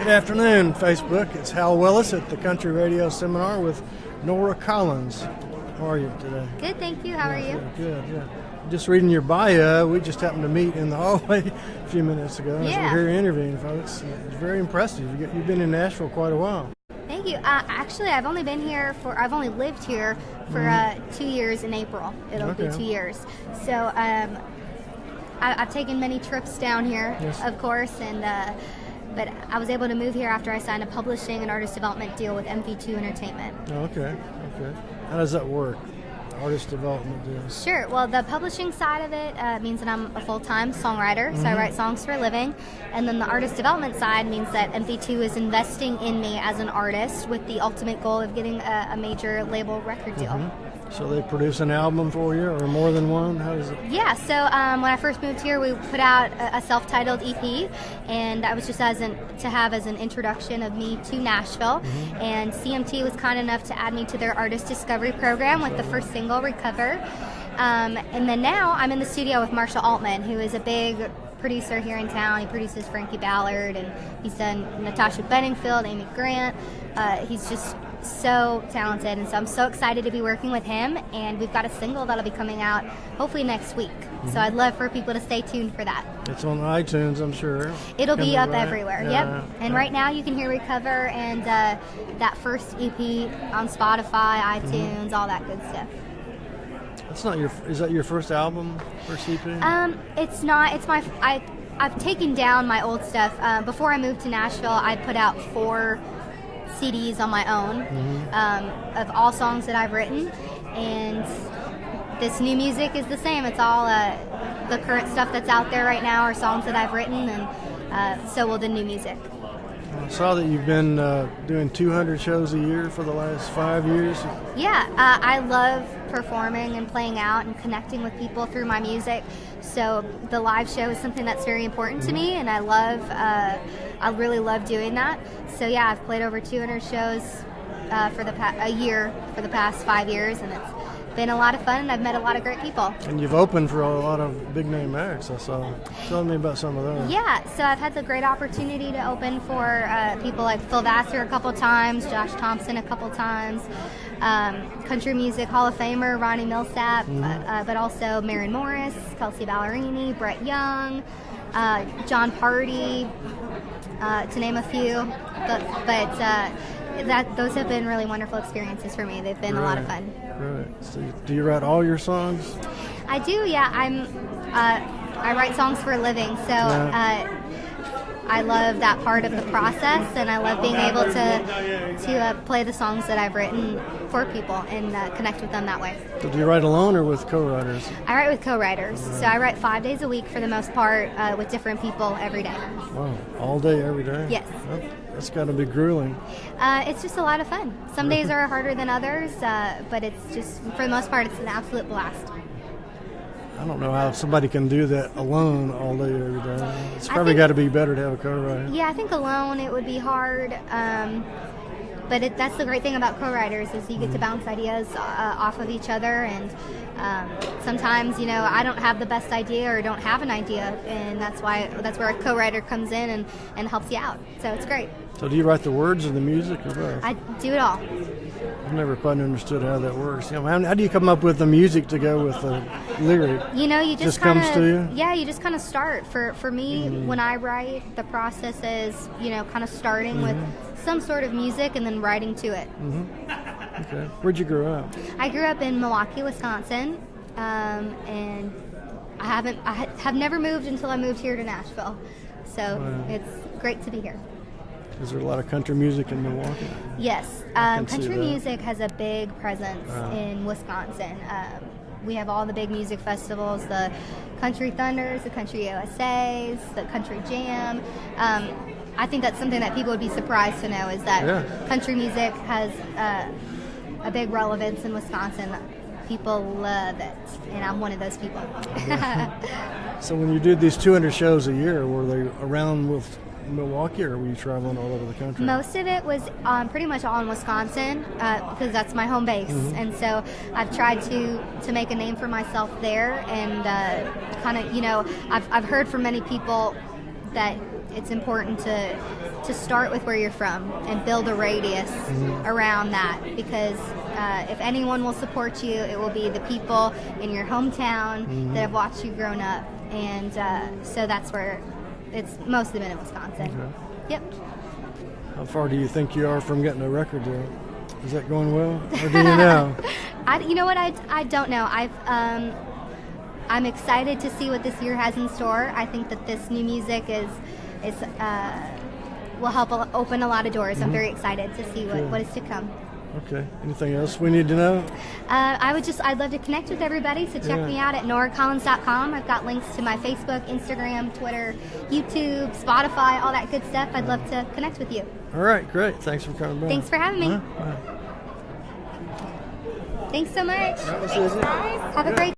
Good afternoon, Facebook. It's Hal Willis at the Country Radio Seminar with Nora Collins. How are you today? Good, thank you. How are you? Good, yeah. Just reading your bio, we just happened to meet in the hallway a few minutes ago as we're here interviewing folks. It's very impressive. You've been in Nashville quite a while. Thank you. Actually, I've only lived here for 2 years in April. It'll be 2 years. So I've taken many trips down here, of course, but I was able to move here after I signed a publishing and artist development deal with MV2 Entertainment. Okay. How does that work? Artist development deal? Sure. Well, the publishing side of it means that I'm a full-time songwriter, so I write songs for a living. And then the artist development side means that MV2 is investing in me as an artist with the ultimate goal of getting a major label record deal. So they produce an album for you, or more than one? How does it? Yeah, so when I first moved here, we put out a self-titled EP, and that was just as an introduction of me to Nashville. And CMT was kind enough to add me to their artist discovery program with the first single, Recover. And then now I'm in the studio with Marshall Altman, who is a big producer here in town. He produces Frankie Ballard, and he's done Natasha Bedingfield, Amy Grant. He's just so talented, and so I'm so excited to be working with him, and we've got a single that'll be coming out hopefully next week. So I'd love for people to stay tuned for that. It's on iTunes, I'm sure. It'll be up everywhere. And right now you can hear Recover and that first EP on Spotify, iTunes, all that good stuff. That's not is that your first album, first EP? It's not. It's I've taken down my old stuff. Before I moved to Nashville, I put out 4 CDs on my own of all songs that I've written, and this new music is the same. It's all the current stuff that's out there right now are songs that I've written, and so will the new music. I saw that you've been doing 200 shows a year for the last 5 years. Yeah, I love performing and playing out and connecting with people through my music. So the live show is something that's very important to me, and I really love doing that. So yeah, I've played over 200 shows for a year for the past 5 years, and it's been a lot of fun, and I've met a lot of great people. And you've opened for a lot of big name acts, I saw. Tell me about some of those. Yeah, so I've had the great opportunity to open for people like Phil Vassar a couple times, Josh Thompson a couple times, Country Music Hall of Famer Ronnie Millsap, but also Maren Morris, Kelsey Ballerini, Brett Young, John Party, to name a few. But those have been really wonderful experiences for me. They've been a lot of fun. Right. So do you write all your songs? I do, yeah. I write songs for a living, so I love that part of the process, and I love being able to play the songs that I've written for people and connect with them that way. So do you write alone or with co-writers? I write with co-writers. So I write 5 days a week for the most part with different people every day. Wow, all day, every day? Yes. That's got to be grueling. It's just a lot of fun. Some days are harder than others, but it's just, for the most part, it's an absolute blast. I don't know how somebody can do that alone all day, every day. It's probably got to be better to have a co-writer. Yeah, I think alone it would be hard. But that's the great thing about co-writers is you get to bounce ideas off of each other, and sometimes I don't have the best idea or don't have an idea, and that's where a co-writer comes in and helps you out. So it's great. So do you write the words or the music or both? I do it all. I've never quite understood how that works. How do you come up with the music to go with the lyric? You just comes to you? Yeah, you just kind of start. For me, when I write, the process is, kind of starting with some sort of music and then writing to it. Okay. Where'd you grow up? I grew up in Milwaukee, Wisconsin, and I have never moved until I moved here to Nashville. So it's great to be here. Is there a lot of country music in Milwaukee? Yes. Country music has a big presence in Wisconsin. We have all the big music festivals, the Country Thunders, the Country USAs, the Country Jam. I think that's something that people would be surprised to know is that country music has a big relevance in Wisconsin. People love it, and I'm one of those people. So when you did these 200 shows a year, were they around with Milwaukee, or were you traveling all over the country? Most of it was pretty much all in Wisconsin because that's my home base, and so I've tried to make a name for myself there, and kind of I've heard from many people that it's important to start with where you're from and build a radius around that, because if anyone will support you, it will be the people in your hometown that have watched you grown up, and so that's where it's mostly been in Wisconsin. Okay. Yep. How far do you think you are from getting a record deal? Is that going well, or do you know? You know what? I don't know. I'm excited to see what this year has in store. I think that this new music will help open a lot of doors. I'm very excited to see what is to come. Okay. Anything else we need to know? I'd love to connect with everybody, so check me out at noracollins.com. I've got links to my Facebook, Instagram, Twitter, YouTube, Spotify, all that good stuff. I'd love to connect with you. All right, great. Thanks for coming by. Thanks for having me. Bye. Thanks so much. That was it. Have a great